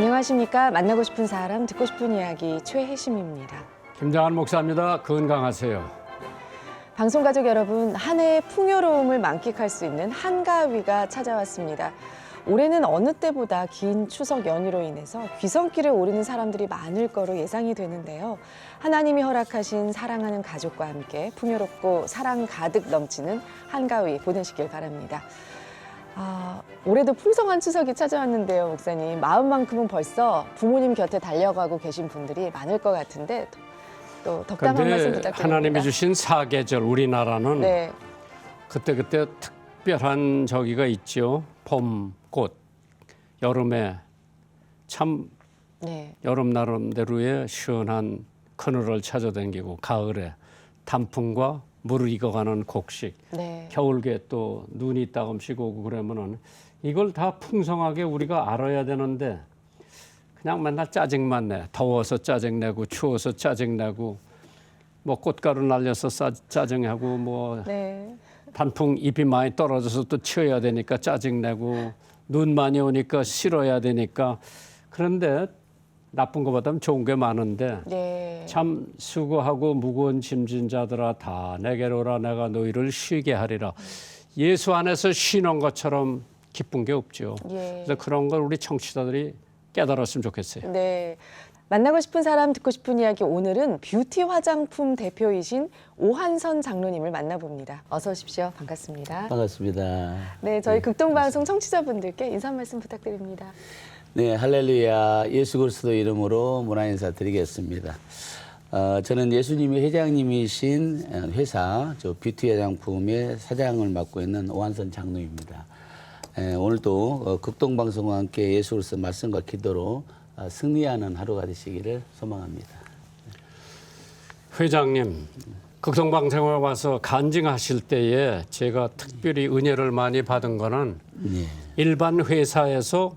안녕하십니까. 만나고 싶은 사람, 듣고 싶은 이야기 최혜심입니다. 김장한 목사입니다. 건강하세요. 방송가족 여러분, 한 해의 풍요로움을 만끽할 수 있는 한가위가 찾아왔습니다. 올해는 어느 때보다 긴 추석 연휴로 인해서 귀성길을 오르는 사람들이 많을 거로 예상이 되는데요. 하나님이 허락하신 사랑하는 가족과 함께 풍요롭고 사랑 가득 넘치는 한가위 보내시길 바랍니다. 올해도 풍성한 추석이 찾아왔는데요, 목사님. 마음만큼은 벌써 부모님 곁에 달려가고 계신 분들이 많을 것 같은데 또 덕담 한 말씀 부탁드립니다. 하나님이 주신 사계절 우리나라는 네. 그때그때 특별한 저기가 있죠. 봄, 꽃, 여름에 참 네. 여름 나름대로의 시원한 그늘을 찾아다니고 가을에 단풍과 물을 익어가는 곡식, 네. 겨울에 또 눈이 따끔씩 오고 그러면은 이걸 다 풍성하게 우리가 알아야 되는데 그냥 맨날 짜증만 내. 더워서 짜증내고 추워서 짜증내고 뭐 꽃가루 날려서 짜증내고 뭐 네. 단풍 잎이 많이 떨어져서 또 치워야 되니까 짜증내고 눈 많이 오니까 싫어야 되니까 그런데 나쁜 것보다는 좋은 게 많은데 네. 참 수고하고 무거운 짐진 자들아 다 내게로 오라 내가 너희를 쉬게 하리라. 예수 안에서 쉬는 것처럼 기쁜 게 없죠. 예. 그래서 그런 걸 우리 청취자들이 깨달았으면 좋겠어요. 네. 만나고 싶은 사람, 듣고 싶은 이야기, 오늘은 뷰티 화장품 대표이신 오한선 장로님을 만나봅니다. 어서 오십시오. 반갑습니다. 반갑습니다. 네, 저희 극동방송 청취자분들께 인사 한 말씀 부탁드립니다. 네, 할렐루야. 예수 그리스도 이름으로 문화 인사 드리겠습니다. 저는 예수님이 회장님이신 회사 뷰티 화장품의 사장을 맡고 있는 오한선 장로입니다. 오늘도 극동방송과 함께 예수 그리스도 말씀과 기도로 승리하는 하루가 되시기를 소망합니다. 회장님, 극성방송에 와서 간증하실 때에 제가 특별히 은혜를 많이 받은 거는 네. 일반 회사에서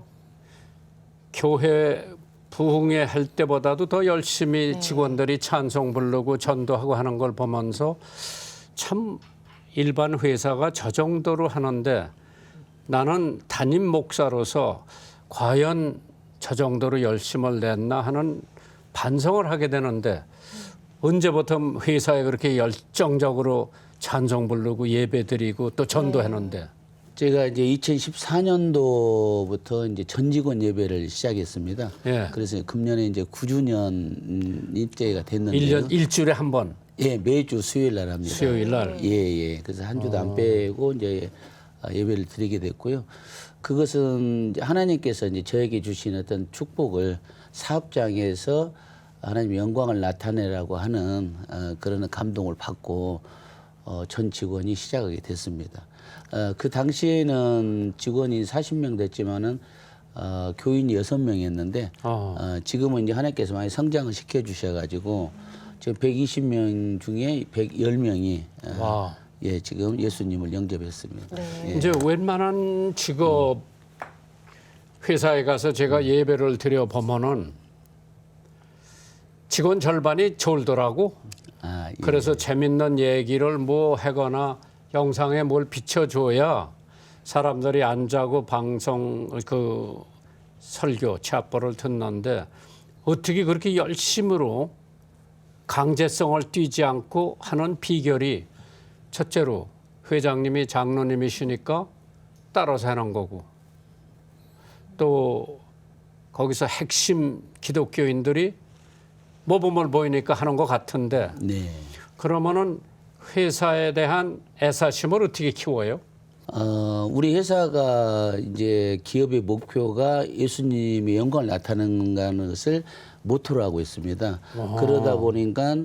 교회 부흥회 할 때보다도 더 열심히 직원들이 찬송 부르고 전도하고 하는 걸 보면서 참 일반 회사가 저 정도로 하는데 나는 담임 목사로서 과연 저 정도로 열심을 냈나 하는 반성을 하게 되는데 언제부터 회사에 그렇게 열정적으로 찬송 부르고 예배 드리고 또 전도했는데 제가 이제 2014년도부터 이제 전 직원 예배를 시작했습니다. 예. 그래서 금년에 이제 9주년 일제가 됐는데요. 1년 일주일에 한 번 예, 매주 수요일 날 합니다. 수요일 날. 예, 예. 그래서 한 주도 안 빼고 이제 예배를 드리게 됐고요. 그것은 이제 하나님께서 이제 저에게 주신 어떤 축복을 사업장에서 하나님의 영광을 나타내라고 하는 그런 감동을 받고 전 직원이 시작하게 됐습니다. 그 당시에는 직원이 40명 됐지만은 교인이 6명이었는데 지금은 이제 하나님께서 많이 성장을 시켜 주셔가지고 지금 120명 중에 110명이 예, 지금 예수님을 영접했습니다. 네. 예. 이제 웬만한 직업 회사에 가서 제가 예배를 드려 보면은 직원 절반이 졸더라고. 아, 예. 그래서 재밌는 얘기를 뭐 하거나 영상에 뭘 비춰줘야 사람들이 안 자고 방송 그 설교 체합보를 듣는데 어떻게 그렇게 열심으로 강제성을 띠지 않고 하는 비결이 첫째로 회장님이 장로님이시니까 따라서 하는 거고 또 거기서 핵심 기독교인들이 모범을 보이니까 하는 것 같은데 네. 그러면은 회사에 대한 애사심을 어떻게 키워요? 우리 회사가 이제 기업의 목표가 예수님의 영광을 나타내는 것을 모토로 하고 있습니다. 그러다 보니까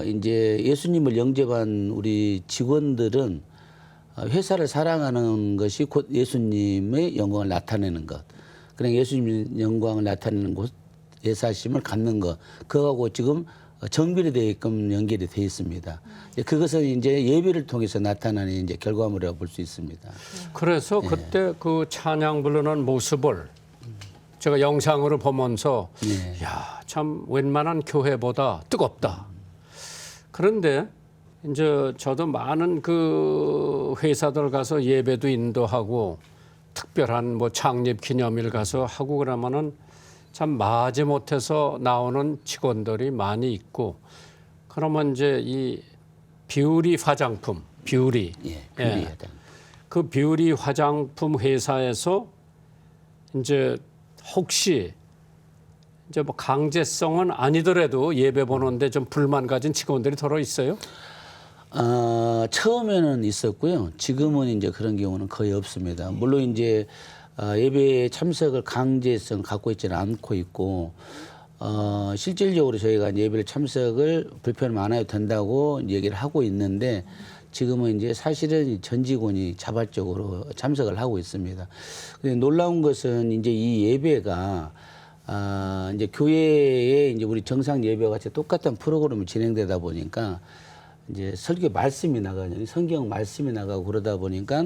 이제 예수님을 영접한 우리 직원들은 회사를 사랑하는 것이 곧 예수님의 영광을 나타내는 것. 그냥 예수님의 영광을 나타내는 곳, 애사심을 갖는 것. 그거하고 지금 정비례 되게끔 연결이 되어 있습니다. 그것은 이제 예배를 통해서 나타나는 이제 결과물이라고 볼 수 있습니다. 그래서 그때 그 찬양 부르는 모습을 제가 영상으로 보면서 야, 참 웬만한 교회보다 뜨겁다. 그런데 이제 저도 많은 그 회사들 가서 예배도 인도하고 특별한 뭐 창립 기념일 가서 하고 그러면은 참 마지못해서 나오는 직원들이 많이 있고 그러면 이제 이 뷰리 화장품, 뷰리. 예, 비리하다. 그 뷰리 화장품 회사에서 이제 혹시 이제 뭐 강제성은 아니더라도 예배 보는데 좀 불만 가진 직원들이 더러 있어요? 처음에는 있었고요. 지금은 이제 그런 경우는 거의 없습니다. 물론 이제 예배 참석을 강제성 갖고 있지는 않고 있고 실질적으로 저희가 이제 예배 참석을 불편 안 해도 된다고 얘기를 하고 있는데 지금은 이제 사실은 전 직원이 자발적으로 참석을 하고 있습니다. 근데 놀라운 것은 이제 이 예배가 이제 교회에 이제 우리 정상 예배와 같이 똑같은 프로그램이 진행되다 보니까 이제 설교 말씀이 나가요. 성경 말씀이 나가고 그러다 보니까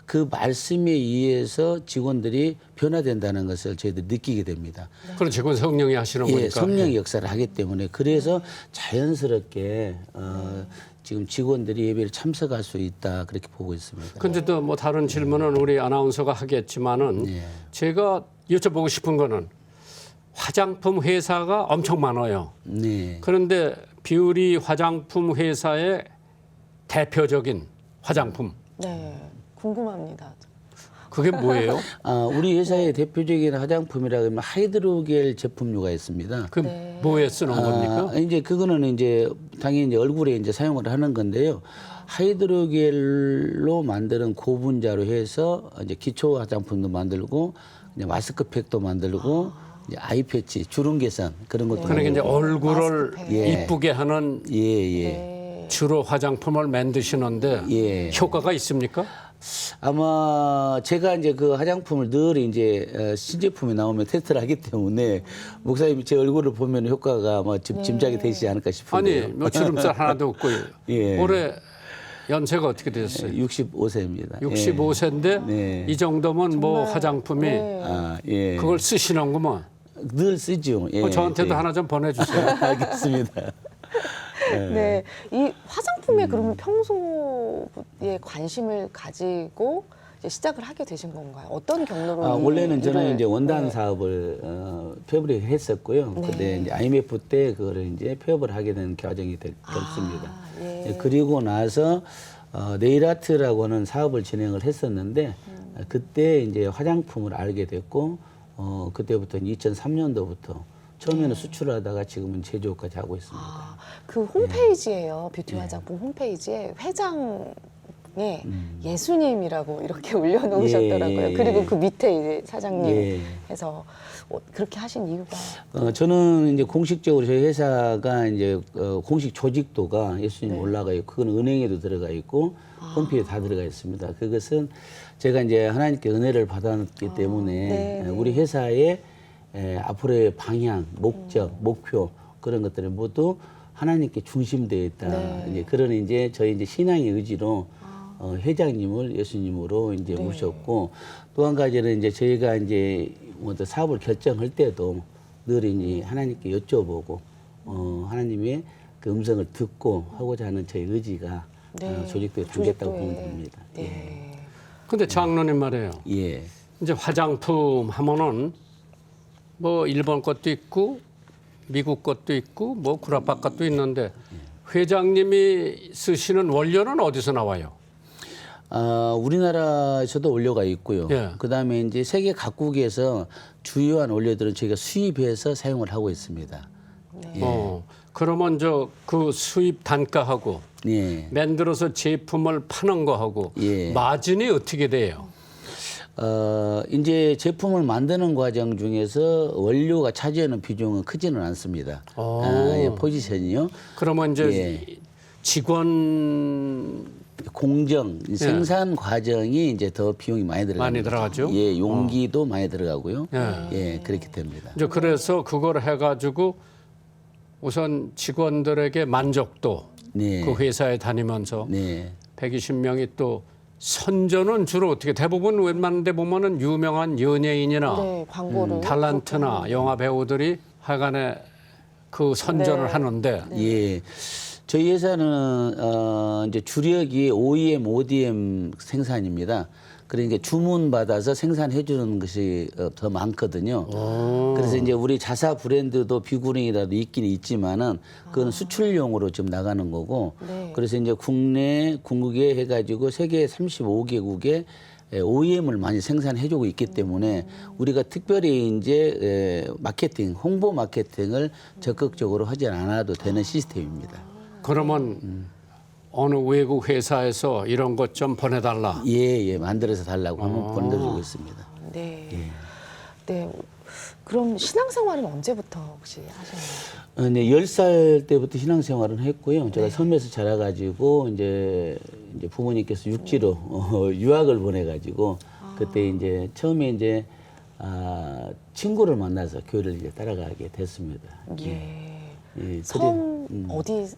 그 말씀에 의해서 직원들이 변화된다는 것을 저희들 느끼게 됩니다. 그런 직원 성령이 하시는 거니까. 예, 성령의 역사를 하기 때문에 그래서 자연스럽게 지금 직원들이 예배를 참석할 수 있다 그렇게 보고 있습니다. 근데 또 뭐 다른 질문은 우리 아나운서가 하겠지만은 제가 여쭤보고 싶은 거는 화장품 회사가 엄청 많아요. 네. 그런데 뷰리 화장품 회사의 대표적인 화장품 네, 궁금합니다. 그게 뭐예요? 우리 회사의 대표적인 화장품이라 하면 하이드로겔 제품류가 있습니다. 그 뭐에 쓰는 겁니까? 이제 그거는 이제 당연히 이제 얼굴에 이제 사용을 하는 건데요. 하이드로겔로 만드는 고분자로 해서 이제 기초 화장품도 만들고 이제 마스크팩도 만들고 이제 아이 패치, 주름 개선 그런 것도 그러니까 이제 얼굴을 마스크팩. 이쁘게 하는 예. 주로 화장품을 만드시는데 예. 효과가 있습니까? 아마 제가 이제 그 화장품을 늘 이제 신제품이 나오면 테스트를 하기 때문에 목사님이 제 얼굴을 보면 효과가 아마 짐작이 되시지 않을까 아니 싶은데요. 뭐 주름살 하나도 없고 예. 올해 연세가 어떻게 되셨어요? 65세입니다. 65세인데 네. 이 정도면 뭐 화장품이 예. 그걸 쓰시는구먼. 늘 쓰죠. 예. 저한테도 예. 하나 좀 보내주세요. 알겠습니다. 네, 이 화장품에 그러면 평소에 관심을 가지고 이제 시작을 하게 되신 건가요? 어떤 경로로? 원래는 저는 일을- 이제 원단 네. 사업을 폐업을 했었고요. 네. 근데 이제 IMF 때 그거를 이제 폐업을 하게 된 과정이 됐습니다. 예. 그리고 나서 네일 아트라고 하는 사업을 진행을 했었는데 그때 이제 화장품을 알게 됐고 그때부터 2003년도부터 처음에는 수출하다가 지금은 제조까지 하고 있습니다. 그 홈페이지에요. 뷰티 화장품 홈페이지에 회장에 예수님이라고 이렇게 올려놓으셨더라고요. 예, 예, 그리고 예. 그 밑에 이제 사장님 예. 해서 그렇게 하신 이유가 저는 이제 공식적으로 저희 회사가 이제 공식 조직도가 예수님 올라가 있고 그건 은행에도 들어가 있고 홈페이지에 다 들어가 있습니다. 그것은 제가 이제 하나님께 은혜를 받았기 때문에 네. 우리 회사의 앞으로의 방향, 목적, 목표 그런 것들이 모두 하나님께 중심되어 있다. 네. 이제 그런 이제 저희 이제 신앙의 의지로 회장님을 예수님으로 이제 네. 모셨고 또 한 가지는 이제 저희가 이제 뭐 사업을 결정할 때도 늘 이제 하나님께 여쭤보고 하나님의 그 음성을 듣고 하고자 하는 저희 의지가 조직도에 담겼다고 보면 됩니다. 네. 근데 장로님 말이에요. 예. 이제 화장품 하면은 뭐 일본 것도 있고 미국 것도 있고 뭐 구라파 것도 있는데 회장님이 쓰시는 원료는 어디서 나와요? 우리나라에서도 원료가 있고요. 예. 그다음에 이제 세계 각국에서 주요한 원료들은 저희가 수입해서 사용을 하고 있습니다. 그러면 저 그 수입 단가하고 예. 만들어서 제품을 파는 거하고 예. 마진이 어떻게 돼요? 이제 제품을 만드는 과정 중에서 원료가 차지하는 비중은 크지는 않습니다. 예, 포지션이요. 그러면 이제 예. 직원 공정, 생산 과정이 이제 더 비용이 많이 들어갑니다. 많이 들어가죠? 예, 용기도 많이 들어가고요. 예. 예, 그렇게 됩니다. 이제 그래서 그걸 해가지고 우선 직원들에게 만족도 네. 그 회사에 다니면서 네. 120명이 또 선전은 주로 어떻게 대부분 웬만한 데 보면은 유명한 연예인이나 네, 광고를 탤런트나 영화 배우들이 하여간에 그 선전을 네. 하는데 예. 저희 회사는 이제 주력이 OEM, ODM 생산입니다. 그러니까 주문 받아서 생산해 주는 것이 더 많거든요. 그래서 이제 우리 자사 브랜드도 비구링이라도 있긴 있지만은 그건 수출용으로 지금 나가는 거고. 네. 그래서 이제 국내 궁극에 해가지고 세계 35개국에 OEM을 많이 생산해주고 있기 때문에 우리가 특별히 이제 마케팅, 홍보 마케팅을 적극적으로 하지 않아도 되는 시스템입니다. 그러면 어느 외국 회사에서 이런 것 좀 보내달라. 예, 만들어서 달라고 하면 보내주고 있습니다. 네. 예. 네. 그럼 신앙생활은 언제부터 혹시 하셨나요? 네, 10살 때부터 신앙생활은 했고요. 제가 섬에서 자라가지고 이제 부모님께서 육지로 유학을 보내가지고 그때 이제 처음에 이제 친구를 만나서 교회를 이제 따라가게 됐습니다. 예. 예, 섬 어디서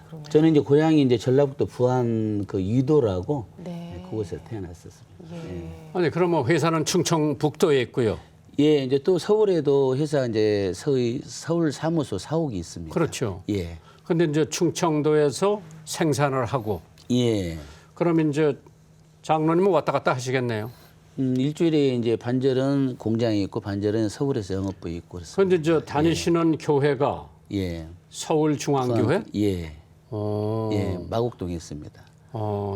그러나요? 저는 이제 고향이 이제 전라북도 부안 그 유도라고 네. 그곳에 태어났었습니다. 예. 아니 그러면 회사는 충청북도에 있고요. 예, 이제 또 서울에도 회사 이제 서울 사무소 사옥이 있습니다. 그렇죠. 예. 근데 이제 충청도에서 생산을 하고 예. 그럼 이제 장로님은 왔다 갔다 하시겠네요. 일주일에 이제 반절은 공장에 있고 반절은 서울에서 영업부에 있고 그렇습니다. 그런데 저 다니시는 교회가 예. 서울중앙교회? 예. 어, 예. 마곡동에 있습니다.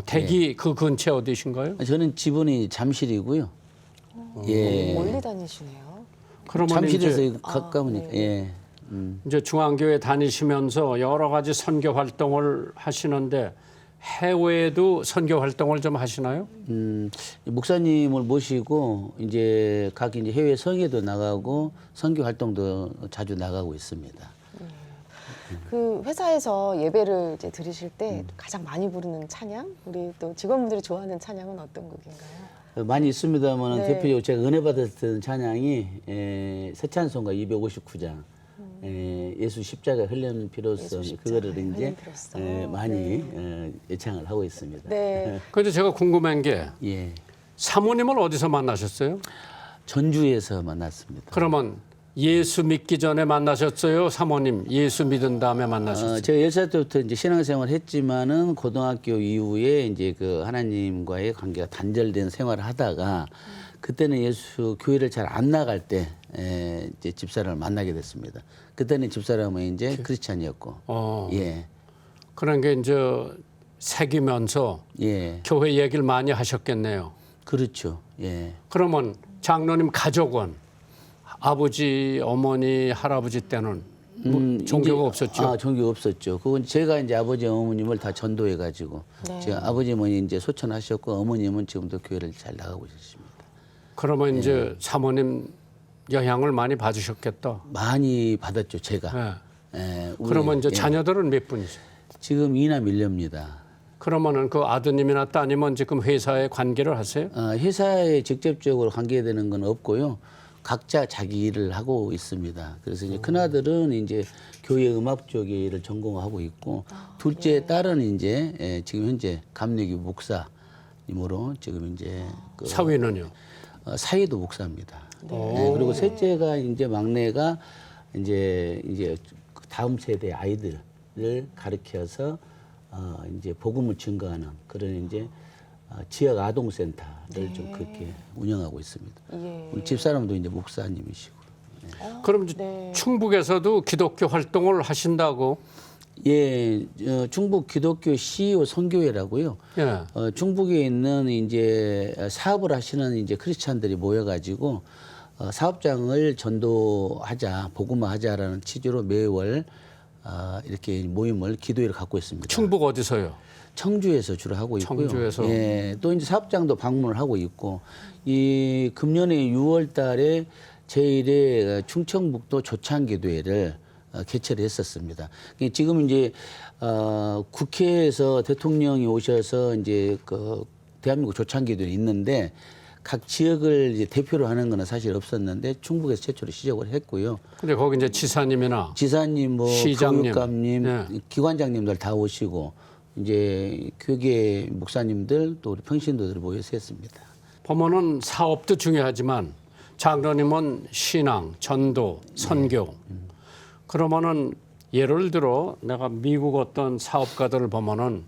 댁이 그 근처 어디신가요? 저는 지분이 잠실이고요. 예. 멀리 다니시네요. 그러면 잠실에서 이제, 가까우니까. 예. 이제 중앙교회 다니시면서 여러 가지 선교 활동을 하시는데 해외에도 선교 활동을 좀 하시나요? 목사님을 모시고 이제 각 이제 해외 성회도 나가고 선교 활동도 자주 나가고 있습니다. 그 회사에서 예배를 이제 드리실 때 가장 많이 부르는 찬양, 우리 또 직원분들이 좋아하는 찬양은 어떤 곡인가요? 많이 있습니다만 네. 대표적으로 제가 은혜 받았던 찬양이 새 찬송가 259장 예수 십자가 흘리는 피로써 예수 십자가 그거를 이제 흘린 피로써. 많이 예창을 하고 있습니다. 네. 그런데 제가 궁금한 게 예. 사모님을 어디서 만나셨어요? 전주에서 만났습니다. 그러면 예수 믿기 전에 만나셨어요? 사모님 예수 믿은 다음에 만나셨어요? 제가 10살 때부터 이제 신앙생활을 했지만은 고등학교 이후에 이제 그 하나님과의 관계가 단절된 생활을 하다가 그때는 예수 교회를 잘 안 나갈 때 이제 집사람을 만나게 됐습니다. 그때는 집사람은 이제 크리스찬이었고. 예. 그런 게 이제 새기면서 예. 교회 얘기를 많이 하셨겠네요. 그렇죠. 예. 그러면 장로님 가족은 아버지, 어머니, 할아버지 때는 뭐 종교가 없었죠. 종교가 없었죠. 그건 제가 이제 아버지, 어머님을 다 전도해 가지고 네. 제가 아버님은 이제 소천하셨고 어머님은 지금도 교회를 잘 나가고 있습니다. 그러면 이제 사모님 영향을 많이 받으셨겠다. 많이 받았죠, 제가. 예. 우리, 그러면 이제 예. 자녀들은 몇 분이세요? 지금 2남 1녀입니다. 그러면은 그 아드님이나 따님은 지금 회사에 관계를 하세요? 회사에 직접적으로 관계되는 건 없고요. 각자 자기 일을 하고 있습니다. 그래서 이제 큰아들은 이제 교회 음악 쪽의 일을 전공하고 있고 둘째 딸은 이제 지금 현재 감리교 목사님으로 지금 이제 그 사위는요? 사회도 목사입니다. 그리고 셋째가 이제 막내가 이제 다음 세대 아이들을 가르쳐서 이제 복음을 증거하는 그런 이제 지역 아동센터를 좀 그렇게 운영하고 있습니다. 예. 우리 집사람도 이제 목사님이시고. 그럼 이제 네. 충북에서도 기독교 활동을 하신다고? 예, 충북 기독교 CEO 선교회라고요. 예. 충북에 있는 이제 사업을 하시는 이제 크리스찬들이 모여가지고 사업장을 전도하자, 복음화하자라는 취지로 매월 이렇게 모임을 기도회를 갖고 있습니다. 충북 어디서요? 청주에서 주로 하고 있고요. 청주에서. 예, 또 이제 사업장도 방문을 하고 있고 이 금년에 6월달에 제1회 충청북도 조창기도회를 개최를 했었습니다. 지금 이제 국회에서 대통령이 오셔서 이제 그 대한민국 조창기도회 있는데 각 지역을 이제 대표로 하는 거는 사실 없었는데 충북에서 최초로 시작을 했고요. 근데 거기 이제 지사님이나 지사님, 뭐 시장님. 교육감님, 예. 기관장님들 다 오시고 이제 교계 목사님들 또 우리 평신도들 모여서 했습니다. 보면은 사업도 중요하지만 장로님은 신앙, 전도, 선교. 그러면은 예를 들어 내가 미국 어떤 사업가들을 보면은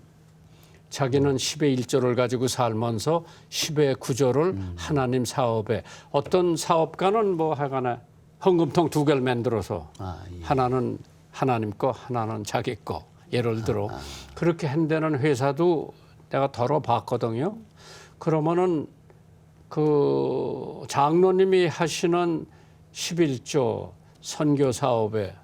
자기는 10의 1조를 가지고 살면서 10의 9조를 하나님 사업에 어떤 사업가는 뭐 하여간에 헌금통 2개를 만들어서 예. 하나는 하나님 거 하나는 자기 거 예를 들어 그렇게 한다는 회사도 내가 덜어봤거든요. 그러면은 그 장로님이 하시는 11조 선교 사업에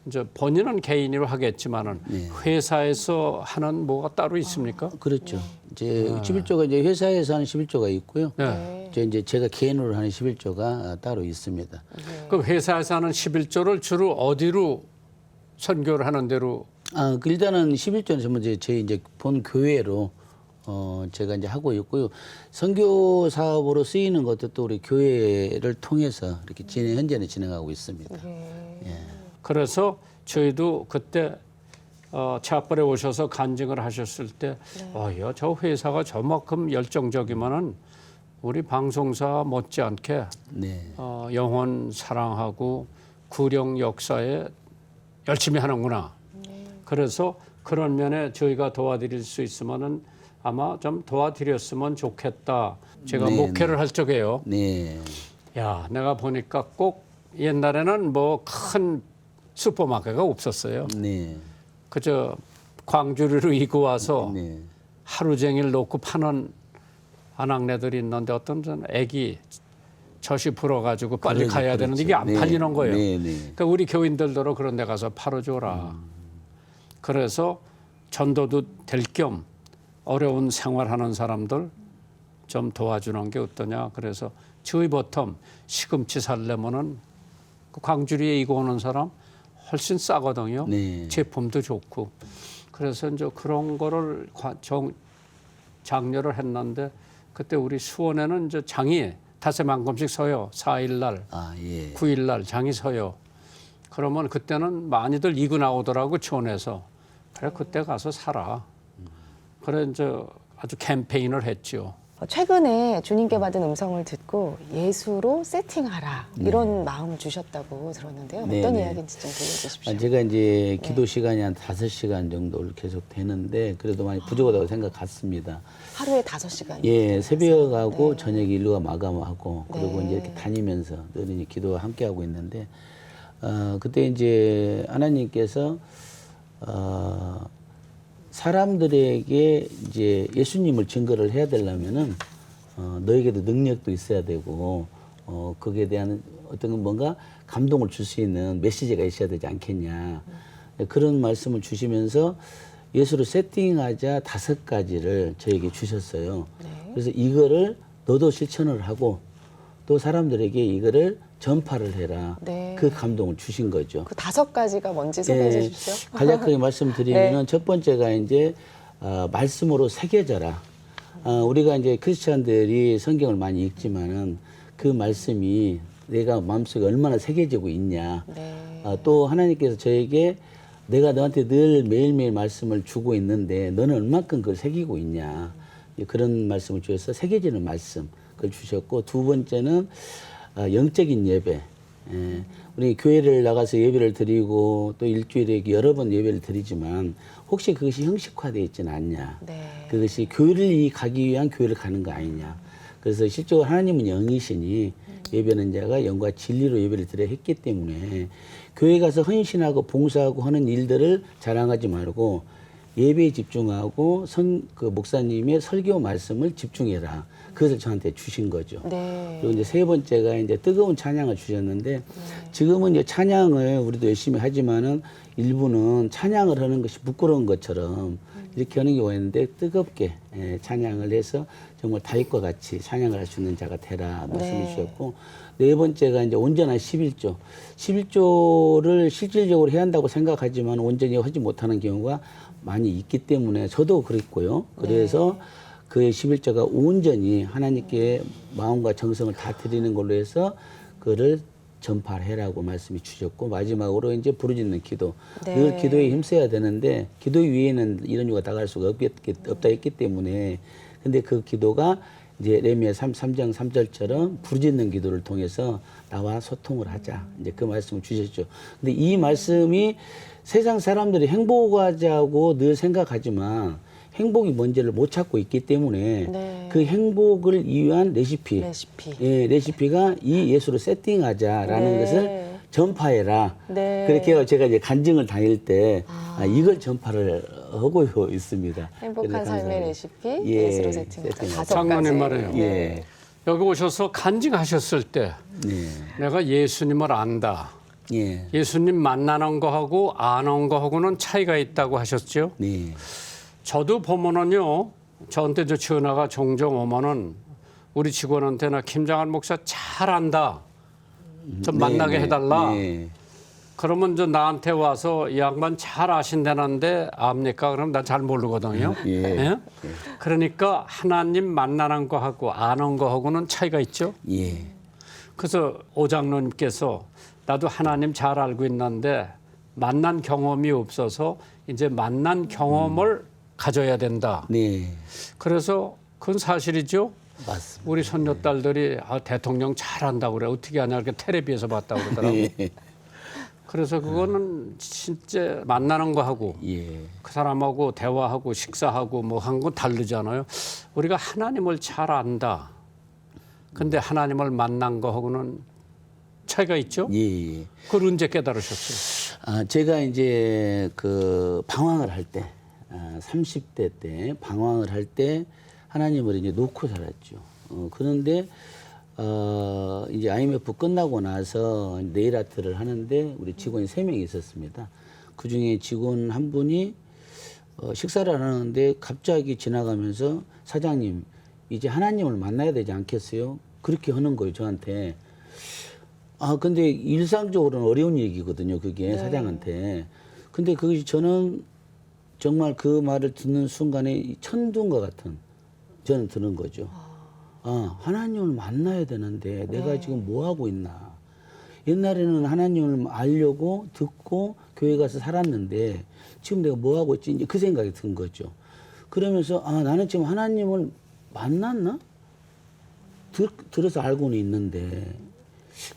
이제 본인은 개인으로 하겠지만은 회사에서 하는 뭐가 따로 있습니까? 그렇죠. 이제 11조가 이제 회사에서 하는 11조가 있고요. 네. 이제 제가 개인으로 하는 11조가 따로 있습니다. 그 회사에서 하는 11조를 주로 어디로 선교를 하는 대로 그 일단은 11조는 전부 저희 이제 본 교회로 제가 이제 하고 있고요. 선교 사업으로 쓰이는 것도 또 우리 교회를 통해서 이렇게 현재는 진행하고 있습니다. 그래서 저희도 그때 차벌에 오셔서 간증을 하셨을 때 야, 저 회사가 저만큼 열정적이면은 우리 방송사 못지않게 네. 영혼 사랑하고 구령 역사에 열심히 하는구나. 그래서 그런 면에 저희가 도와드릴 수 있으면은 아마 좀 도와드렸으면 좋겠다. 제가 네, 목회를 할 적에요. 네. 야, 내가 보니까 꼭 옛날에는 뭐 큰 슈퍼마켓가 없었어요. 네. 그저 광주리로 이고 와서 네. 하루 종일 놓고 파는 아낙네들이 있는데 어떤 애기 젖이 불어가지고 빨리 가야 되는데 이게 안 팔리는 거예요. 네, 네. 그러니까 우리 교인들도 그런 데 가서 팔아줘라. 그래서 전도도 될 겸 어려운 생활하는 사람들 좀 도와주는 게 어떠냐. 그래서 저희 보통 시금치 살려면은 그 광주리에 이고 오는 사람 훨씬 싸거든요. 네. 제품도 좋고. 그래서 이제 그런 거를 장려를 했는데 그때 우리 수원에는 이제 장이 다세만금씩 서요. 4일 날, 예. 9일 날 장이 서요. 그러면 그때는 많이들 이고 나오더라고 촌에서. 그래 그때 가서 살아. 그래 이제 아주 캠페인을 했죠. 최근에 주님께 받은 음성을 듣고 예수로 세팅하라 이런 마음 주셨다고 들었는데요. 네, 어떤 네. 이야기인지 좀 들려주십시오. 제가 이제 기도 시간이 한 5시간 정도 계속 되는데 그래도 많이 부족하다고 생각했습니다. 하루에 5시간. 예, 새벽하고 저녁에 일루가 마감하고 그리고 이제 이렇게 다니면서 늘 이제 기도와 함께 하고 있는데 그때 이제 하나님께서 사람들에게 이제 예수님을 증거를 해야 되려면은 너에게도 능력도 있어야 되고 거기에 대한 어떤 뭔가 감동을 줄 수 있는 메시지가 있어야 되지 않겠냐 그런 말씀을 주시면서 예수를 세팅하자 5가지를 저에게 주셨어요. 그래서 이거를 너도 실천을 하고 또 사람들에게 이거를 전파를 해라. 네. 그 감동을 주신 거죠. 그 5가지가 뭔지 소개해 주십시오. 간략하게 말씀드리면은 첫 번째가 이제 말씀으로 새겨져라. 우리가 이제 크리스찬들이 성경을 많이 읽지만은 그 말씀이 내가 마음속에 얼마나 새겨지고 있냐. 또 하나님께서 저에게 내가 너한테 늘 매일매일 말씀을 주고 있는데 너는 얼마큼 그걸 새기고 있냐. 그런 말씀을 주셔서 새겨지는 말씀 그걸 주셨고 두 번째는 영적인 예배. 우리 교회를 나가서 예배를 드리고 또 일주일에 여러 번 예배를 드리지만 혹시 그것이 형식화되어 있지는 않냐. 그것이 교회를 가기 위한 교회를 가는 거 아니냐. 그래서 실제로 하나님은 영이시니 예배는 자가 영과 진리로 예배를 드려야 했기 때문에 교회 가서 헌신하고 봉사하고 하는 일들을 자랑하지 말고 예배에 집중하고 그 목사님의 설교 말씀을 집중해라. 그것을 저한테 주신 거죠. 그리고 이제 세 번째가 이제 뜨거운 찬양을 주셨는데 지금은 이제 찬양을 우리도 열심히 하지만은 일부는 찬양을 하는 것이 부끄러운 것처럼 이렇게 하는 경우가 있는데 뜨겁게 찬양을 해서 정말 다윗과 같이 찬양을 할 수 있는 자가 되라 말씀해 주셨고 네 번째가 이제 온전한 11조. 11조를 실질적으로 해야 한다고 생각하지만 온전히 하지 못하는 경우가 많이 있기 때문에 저도 그랬고요. 그래서 그 11조가 온전히 하나님께 마음과 정성을 다 드리는 걸로 해서 그를 전파해라고 말씀이 주셨고 마지막으로 이제 부르짖는 기도. 늘 기도에 힘써야 되는데 기도 위에는 이런 이유가 나갈 수가 없다 했기 때문에 근데 그 기도가 이제 레미야 3장 3절처럼 부르짖는 기도를 통해서 나와 소통을 하자. 이제 그 말씀을 주셨죠. 근데 이 말씀이 세상 사람들이 행복하자고 늘 생각하지만 행복이 뭔지를 못 찾고 있기 때문에 네. 그 행복을 위한 레시피, 레시피. 예, 레시피가 이 예수로 세팅하자라는 네. 것을 전파해라. 네. 그렇게 제가 이제 간증을 다닐 때 이걸 전파를 하고 있습니다. 행복한 그래서 삶의 감사합니다. 레시피 예, 예수로 세팅하자. 세팅하자. 5가지. 장로님 말이에요. 예, 여기 오셔서 간증하셨을 때 네, 내가 예수님을 안다. 예, 예수님 만나는 거하고 아는 거하고는 차이가 있다고 하셨죠. 네, 저도 보면은요, 저한테 저 전화가 종종 오면은 우리 직원한테나 김장한 목사 잘 안다. 좀 만나게 해달라. 네. 그러면 저 나한테 와서 이 양반 잘 아신다는데 압니까? 그럼 난 잘 모르거든요. 예. 그러니까 하나님 만나는 거하고 아는 거하고는 차이가 있죠. 예. 그래서 오 장로님께서 나도 하나님 잘 알고 있는데 만난 경험이 없어서 이제 만난 경험을 가져야 된다. 네, 그래서 그건 사실이죠. 맞습니다. 우리 손녀딸들이 대통령 잘한다고 그래. 어떻게 하냐 이렇게 텔레비에서 봤다고 그러더라고. 예. 그래서 그거는 진짜 만나는 거하고 예. 그 사람하고 대화하고 식사하고 뭐 한 건 다르잖아요. 우리가 하나님을 잘 안다. 근데 하나님을 만난 거하고는 차이가 있죠. 예. 예. 그걸 언제 깨달으셨어요? 제가 이제 그 방황을 할 때, 30대 때 방황을 할 때 하나님을 이제 놓고 살았죠. 그런데 이제 IMF 끝나고 나서 네일 아트를 하는데 우리 직원이 3명이 있었습니다. 그 중에 직원 한 분이 식사를 하는데 갑자기 지나가면서 사장님 이제 하나님을 만나야 되지 않겠어요? 그렇게 하는 거예요, 저한테. 근데 일상적으로는 어려운 얘기거든요, 그게 네. 사장한테. 근데 그것이 저는 정말 그 말을 듣는 순간에 천둥과 같은 저는 드는 거죠. 하나님을 만나야 되는데 내가 지금 뭐 하고 있나. 옛날에는 하나님을 알려고 듣고 교회 가서 살았는데 지금 내가 뭐 하고 있지? 이제 그 생각이 든 거죠. 그러면서 나는 지금 하나님을 만났나? 들어서 알고는 있는데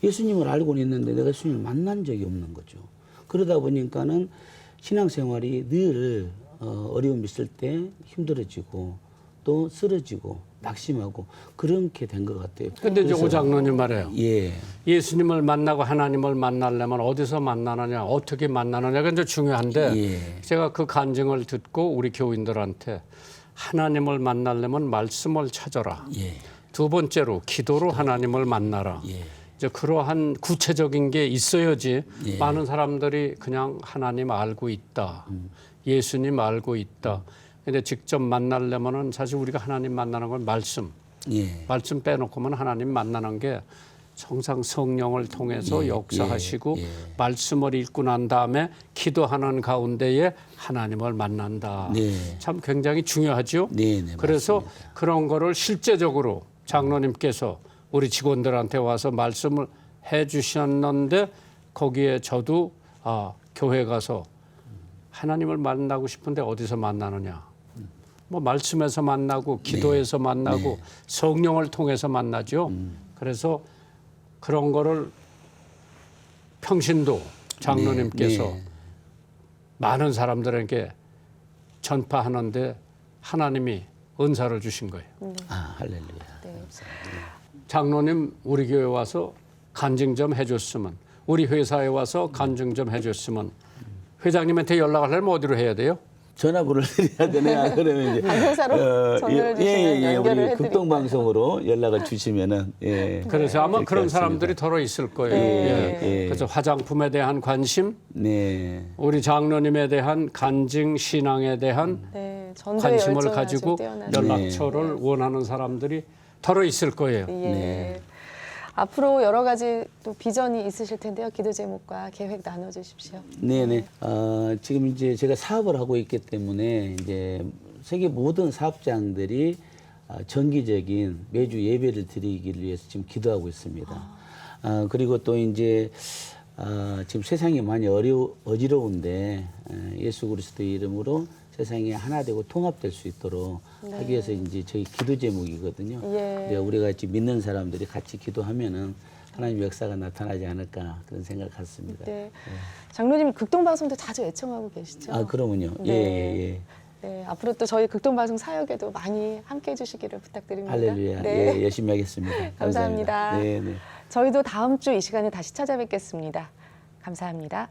예수님을 알고는 있는데 내가 예수님을 만난 적이 없는 거죠. 그러다 보니까는 신앙생활이 늘 어려움이 있을 때 힘들어지고 또 쓰러지고 낙심하고 그렇게 된 것 같아요. 근데 이제 오 장로님 말이에요. 예, 예수님을 만나고 하나님을 만나려면 어디서 만나느냐, 어떻게 만나느냐가 이제 중요한데 예. 제가 그 간증을 듣고 우리 교인들한테 하나님을 만나려면 말씀을 찾아라. 예, 두 번째로 기도로 하나님을 만나라. 예. 이제 그러한 구체적인 게 있어야지 예. 많은 사람들이 그냥 하나님 알고 있다. 예수님 알고 있다. 근데 직접 만나려면은 사실 우리가 하나님 만나는 건 말씀. 예. 말씀 빼놓고만 하나님 만나는 게 정상 성령을 통해서 역사하시고 예. 말씀을 읽고 난 다음에 기도하는 가운데에 하나님을 만난다. 네. 참 굉장히 중요하죠. 네, 네, 그래서 맞습니다. 그런 거를 실제적으로 장로님께서 우리 직원들한테 와서 말씀을 해 주셨는데 거기에 저도 교회 가서 하나님을 만나고 싶은데 어디서 만나느냐. 뭐 말씀에서 만나고 기도에서 만나고 성령을 통해서 만나죠. 그래서 그런 거를 평신도 장로님께서 네. 많은 사람들에게 전파하는데 하나님이 은사를 주신 거예요. 할렐루야. 네. 장로님 우리 교회 와서 간증 좀 해줬으면 우리 회사에 와서 간증 좀 해줬으면 회장님한테 연락을 하려면 어디로 해야 돼요? 전화번호를 드려야 되나? 그러면 이제 방송사로 전화를 주시면 연결을 우리 해드릴까요? 극동방송으로 연락을 주시면은 그래서 아마 그렇게 그런 하겠습니다. 사람들이 더러 있을 거예요. 네. 예. 그래서 화장품에 대한 관심, 네, 우리 장로님에 대한 간증 신앙에 대한 네, 전도의 관심을 열정이 가지고 아주 뛰어난. 연락처를 원하는 사람들이 더러 있을 거예요. 예. 네. 앞으로 여러 가지 또 비전이 있으실 텐데요. 기도 제목과 계획 나눠주십시오. 네네. 지금 이제 제가 사업을 하고 있기 때문에 이제 세계 모든 사업장들이 정기적인 매주 예배를 드리기를 위해서 지금 기도하고 있습니다. 그리고 또 이제 지금 세상이 많이 어지러운데 예수 그리스도의 이름으로 세상이 하나 되고 통합될 수 있도록 하기 위해서 이제 저희 기도 제목이거든요. 예. 네, 우리 같이 믿는 사람들이 같이 기도하면은 하나님 역사가 나타나지 않을까 그런 생각을 갖습니다. 네. 장로님 극동방송도 자주 애청하고 계시죠? 그러면요. 네. 예. 네, 앞으로 또 저희 극동방송 사역에도 많이 함께해 주시기를 부탁드립니다. 할렐루야. 네. 예, 열심히 하겠습니다. 감사합니다. 네, 네. 저희도 다음 주 이 시간에 다시 찾아뵙겠습니다. 감사합니다.